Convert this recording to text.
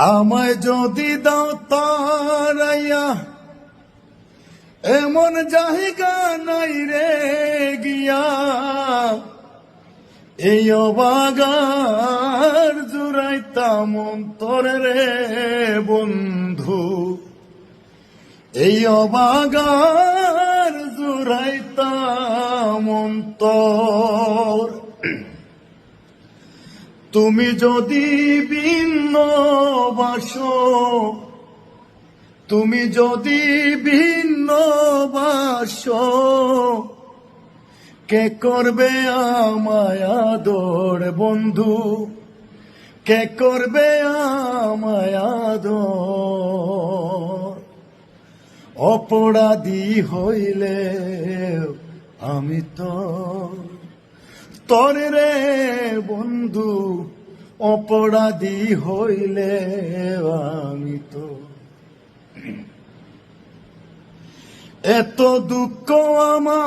আমায় যদি দাও তারাইয়া এমন জায়গা নাই রে গিয়া এই অবাগার জুড়াইতাম অন্তর রে বন্ধু, এই অবাগার জুড়াইতাম অন্তর। তুমি যদি ভিন্ন বাসো, তুমি যদি ভিন্ন বাসো, কে করবে আমায় আদর বন্ধু, কে করবে আমায় আদর। অপরাধী হইলে আমি তো তরে রে বন্ধু, অপরাধী হইলে আমি তো। এত দুঃখ আমার